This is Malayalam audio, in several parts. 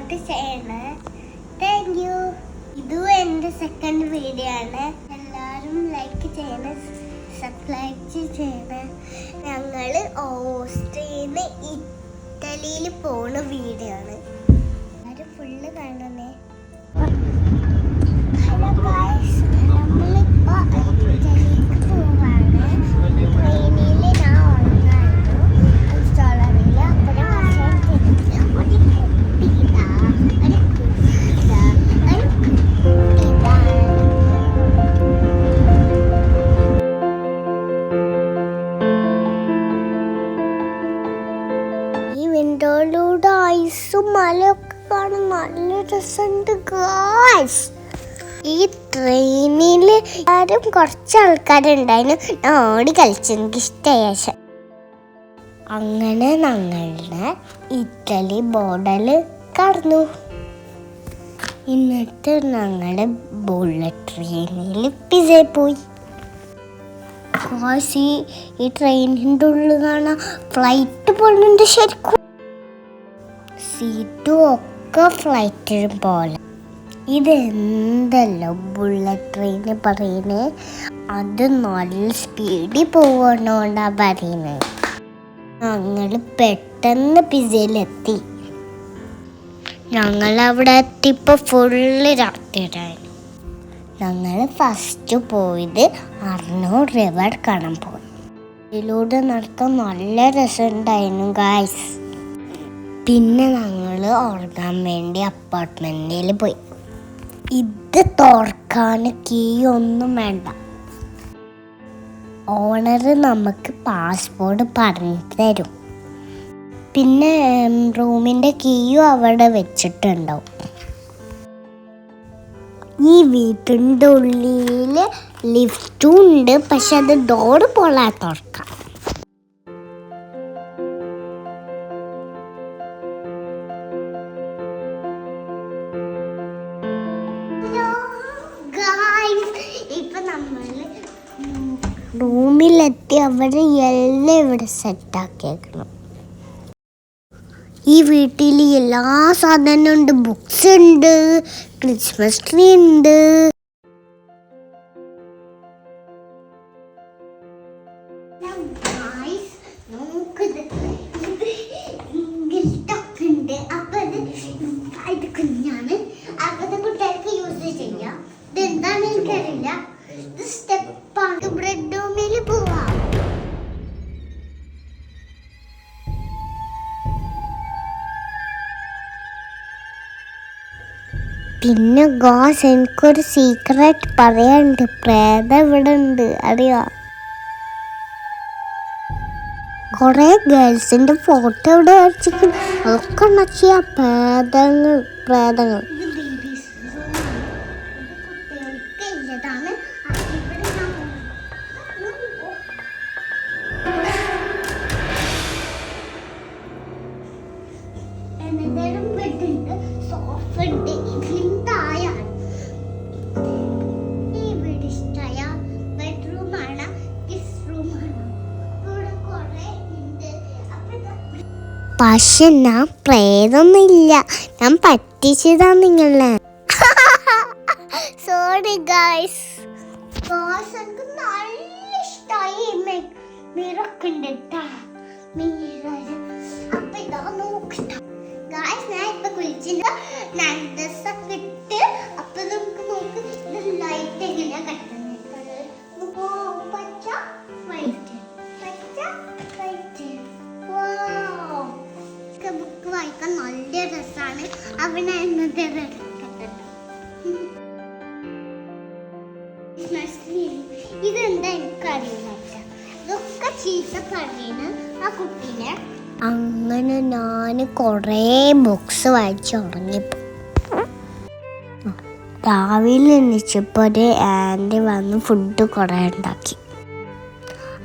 സപ്പോർട്ട് ചെയ്യണേ. Thank you. ഇതും എൻ്റെ സെക്കൻഡ് വീഡിയോ ആണ്. എല്ലാവരും ലൈക്ക് ചെയ്യണേ, സബ്സ്ക്രൈബ് ചെയ്യണേ. ഞങ്ങൾ ഓസ്ട്രിയയിൽ ഇറ്റലിയിൽ പോണ വീഡിയോ ആണ്. എല്ലാവരും ഫുള്ള് കാണണേ. ഹലോ ഗായ്സ്, നമ്മളിപ്പോൾ ഇറ്റലിക്ക് പോവാണ്. ട്രെയിനിൽ ഞാൻ ഉറങ്ങായിരുന്നു ഇൻസ്റ്റോളറിൽ. അപ്പോഴും ഈ വിൻഡോയിലൂടെ ഐസും മലയൊക്കെ കാണാൻ നല്ല രസമുണ്ട് ഗായ്സ്. ഈ ട്രെയിനിൽ ആരും കുറച്ച് ആൾക്കാരുണ്ടായിരുന്നു. ഞാൻ ഓടി കളിച്ചു, എനിക്ക് ഇഷ്ടമായ. അങ്ങനെ ഞങ്ങളുടെ ഇറ്റലി ബോർഡറിൽ കടന്നു. എന്നിട്ട് ഞങ്ങളുടെ ബുള്ളറ്റ് ട്രെയിനിൽ പിസയിൽ പോയി. ഈ ട്രെയിനിൻ്റെ ഉള്ളിൽ കാണാൻ ഫ്ലൈറ്റ് പോകുന്നുണ്ട്. ശരിക്കും സീറ്റും ഒക്കെ ഫ്ലൈറ്റ് പോലെ. ഇതെന്തല്ലോ ബുള്ളറ്റ് ട്രെയിന് പറയുന്നത്. അത് നല്ല സ്പീഡിൽ പോകണോണ്ടാ പറയുന്നത്. ഞങ്ങൾ പെട്ടെന്ന് പിസയിലെത്തി. ഞങ്ങളവിടെ എത്തിയപ്പോൾ ഫുള്ള് രാത്രിയായിരുന്നു. ഞങ്ങൾ ഫസ്റ്റ് പോയത് അർണോ റിവർ കാണാൻ പോയി. ഇതിലൂടെ നടക്കാൻ നല്ല രസമുണ്ടായിരുന്നു ഗായ്സ്. പിന്നെ ഞങ്ങൾ ഉറങ്ങാൻ വേണ്ടി അപ്പാർട്ട്മെൻറ്റിൽ പോയി. ഇത് തുറക്കാൻ കീ ഒന്നും വേണ്ട. ഓണർ നമുക്ക് പാസ്പോർട്ട് പറഞ്ഞു തരും. പിന്നെ റൂമിൻ്റെ കീയും അവിടെ വെച്ചിട്ടുണ്ടാവും. ഈ വീട്ടിൻ്റെ ഉള്ളിൽ ലിഫ്റ്റും ഉണ്ട്, പക്ഷെ അത് ഡോറ് പോലെ തുറക്കാം. ഇപ്പൊ നമ്മൾ റൂമിലെത്തി. അവിടെ എല്ലാം ഇവിടെ സെറ്റാക്കിയേക്കണം. ഈ വീട്ടിൽ എല്ലാ സാധനവും ഉണ്ട്. ബുക്സ് ഉണ്ട്, ക്രിസ്മസ് ട്രീ ഉണ്ട്. കുഞ്ഞാണ്, അപ്പത്തെ കുട്ടികൾക്ക് യൂസ് ചെയ്യാം. ഇതെന്താണ് എനിക്കറിയില്ല. ഇത് സ്റ്റെപ്പാണ്. ബ്രെഡ് റൂമിൽ പോവാം. പിന്നെ ഗോസ്, എനിക്കൊരു സീക്രട്ട് പറയാനുണ്ട്. പ്രേതം ഇവിടെ ഉണ്ട്, അറിയോ? കുറെ ഗേൾസിന്റെ ഫോട്ടോ ഇവിടെ വരച്ചിരിക്കുന്നു. അതൊക്കെ നച്ചിയ പ്രേതങ്ങൾ. പക്ഷെ ഞാൻ പ്രേതൊന്നുമില്ല, ഞാൻ പറ്റിച്ചതാ നിങ്ങളെ. Sorry guys. എനിക്ക് നല്ല ഇഷ്ടമായി. മിറൊക്കെ ഉണ്ട് കേട്ടാ. അപ്പൊ ഇതാ നോക്കട്ട ഗായ്സ്. ഞാൻ ഇപ്പൊ കുളിച്ചില്ല, ഞാൻ ഡ്രസ്സൊക്കെ ഇട്ട്. അപ്പൊ നമുക്ക് നോക്ക് ലൈറ്റ് എങ്ങനെയാ കട്ടുന്നത്. പച്ച വൈറ്റ്, പച്ച വൈറ്റ്. ബുക്ക് വായിക്കാൻ നല്ല രസമാണ്. അവിടെ ഇന്നത്തെ ഇതെന്താ എനിക്കറിയില്ല. ഇതൊക്കെ ചീത്ത പറയുന്ന ആ കുട്ടീനെ. അങ്ങനെ ഞാൻ കുറേ ബുക്സ് വായിച്ചു തുടങ്ങിയപ്പോൾ രാവിലെ എണീച്ചപ്പോൾ ഒരു ആൻറ്റി വന്ന് ഫുഡ് കുറേ ഉണ്ടാക്കി.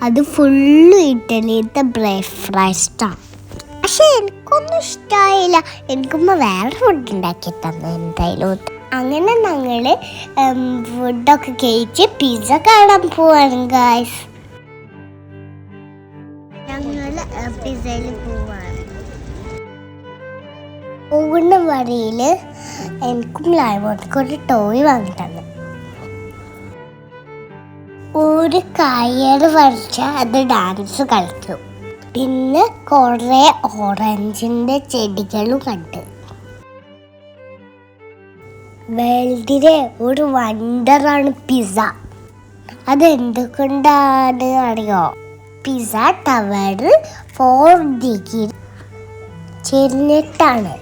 അത് ഫുള്ള് ഇഡലിത്തെ ബ്രേക്ക്ഫാസ്റ്റാണ്. പക്ഷെ എനിക്കൊന്നും ഇഷ്ടമായില്ല. എനിക്കുമ്മ വേറെ ഫുഡ് ഉണ്ടാക്കി തന്നു എന്തായാലും. അങ്ങനെ ഞങ്ങൾ ഫുഡൊക്കെ കഴിച്ച് പിസ്സ കാണാൻ പോവാണ് ഗായ്സ്. ഞങ്ങൾ പിസ്സയിൽ പോവാണ്. ഓ പോകുന്ന വഴിയിൽ എനിക്കും ലൈമോട്ടൊക്കെ ഒരു ടോയ് വാങ്ങി തന്നു. ഒരു കയറ് വരച്ചാൽ അത് ഡാൻസ് കളിക്കും. പിന്നെ കുറേ ഓറഞ്ചിൻ്റെ ചെടികളും കണ്ട്. വേൾഡിലെ ഒരു വണ്ടറാണ് പിസ്സ. അതെന്തുകൊണ്ടാണ് അറിയോ? പിസ്സ ടവർ 4 ഡിഗ്രി ചെരിഞ്ഞിട്ടാണ്.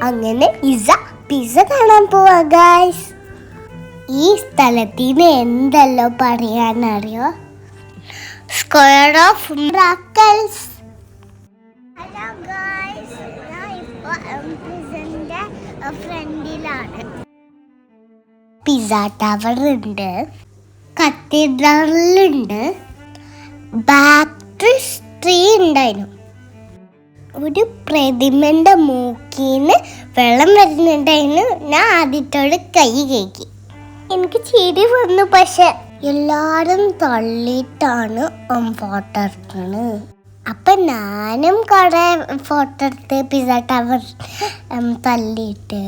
അങ്ങനെ പിസ്സ കാണാൻ പോവാ ഗൈസ്. ഈ സ്ഥലത്തിന് എന്തല്ലോ പറയാനറിയോ? Square of miracles. Hello guys, ഞാൻ ഇപ്പോൾ പിസ്സന്റെ ഫ്രണ്ടിലാണ്. പിസ്സ ടവർ ഉണ്ട്, കത്തീഡ്രലുണ്ട്, ബാറ്ററി ട്രീ ഉണ്ടായിരുന്നു. ഒരു പ്രതിമന്റെ മൂക്കിന്ന് വെള്ളം വരുന്നുണ്ടായിരുന്നു. ഞാൻ ആദ്യത്തോട് കൈ കേക്കി. എനിക്ക് ചിരി വന്നു. പക്ഷെ എല്ലാരും തള്ളിയിട്ടാണ് ഫോട്ടോ എടുക്കുന്നത്. അപ്പൊ ഞാനും കുറെ ഫോട്ടോ എടുത്ത് പിസ്സ ടവർ തള്ളിയിട്ട്.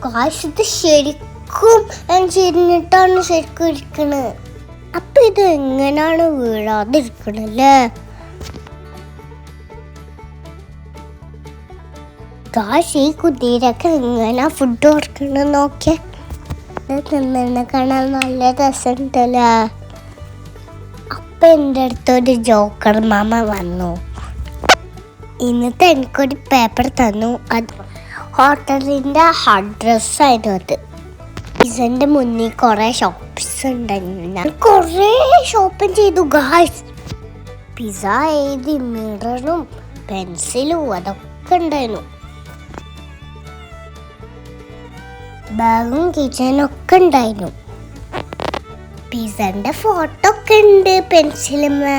കാശത്ത് ശരിക്കും ചെരിഞ്ഞിട്ടാണ് ശരിക്കും ഇരിക്കണത്. അപ്പൊ ഇത് എങ്ങനെയാണ് വീഴാതിരിക്കണല്ലേ? കാശ് ഈ കുതിരൊക്കെ എങ്ങനെ ഫുഡ് കൊടുക്കണം നോക്കിയ. തിന്നണ കാണാൻ നല്ല രസമുണ്ടല്ലേ. അപ്പൊ എൻ്റെ അടുത്തൊരു ജോക്കർ മാമ വന്നു. ഇന്നത്തെ എനിക്കൊരു പേപ്പർ തന്നു. അത് ഹോട്ടലിൻ്റെ അഡ്രസ്സായിരുന്നു. അത് പിസ്സൻ്റെ മുന്നിൽ കുറേ ഷോപ്പ്സ് ഉണ്ടായിരുന്നു. കുറേ ഷോപ്പിംഗ് ചെയ്തു ഗായ്സ്. പിസ്സ എഴുതി മിററും പെൻസിലും അതൊക്കെ ഉണ്ടായിരുന്നു. ബാഗും കിച്ചനൊക്കെ ഉണ്ടായിരുന്നു. പിസ്സൻ്റെ ഫോട്ടോ ഒക്കെ ഉണ്ട് പെൻസിലുമേ.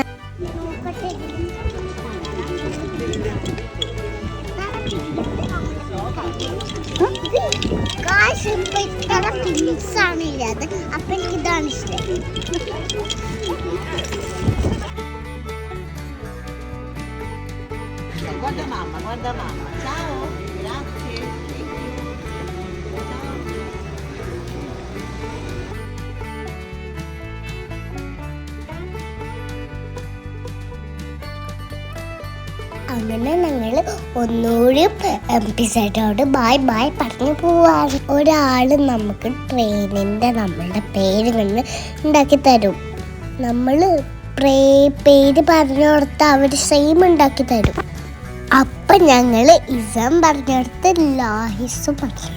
ാണില്ലത്. അപ്പൊ എനിക്ക് ഇതാണ് ഇഷ്ടം. Guarda mamma, ciao, grazie. അങ്ങനെ ഞങ്ങൾ ഒന്നുകൂടി പിസ്സയോട് ബൈ ബൈ പറഞ്ഞു പോവാണ്. ഒരാൾ നമുക്ക് ട്രെയിനിൻ്റെ നമ്മളുടെ പേര് കണ്ട് ഉണ്ടാക്കി തരും. നമ്മൾ പേര് പറഞ്ഞു കൊടുത്ത് അവർ സെയിം ഉണ്ടാക്കി തരും. അപ്പം ഞങ്ങൾ ഇസം പറഞ്ഞെടുത്ത് ലാഹിസും പറഞ്ഞു.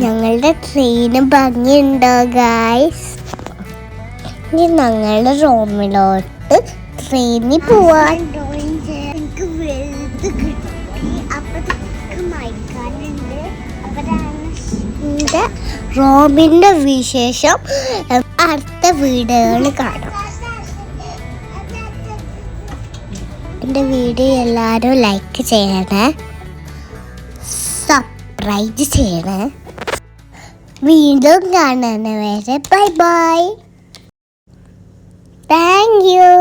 ഞങ്ങളുടെ ട്രെയിന് ഭംഗിയുണ്ടോ ഗായ്സ്? ഇനി ഞങ്ങൾ റോമിലോട്ട് ട്രെയിനിൽ പോവാൻ. എനിക്ക് വലുത് കിട്ടി. അപ്പത്തേക്ക് മൈക്കാനുണ്ട്. അവരാണ് റോമിൻ്റെ വിശേഷം അടുത്ത വീഡിയോകൾ കാണാം. എൻ്റെ വീഡിയോ എല്ലാവരും ലൈക്ക് ചെയ്യണേ, സബ്സ്ക്രൈബ് ചെയ്യണേ. വീണ്ടും കാണുന്നവരെ ബൈ ബൈ. Thank you.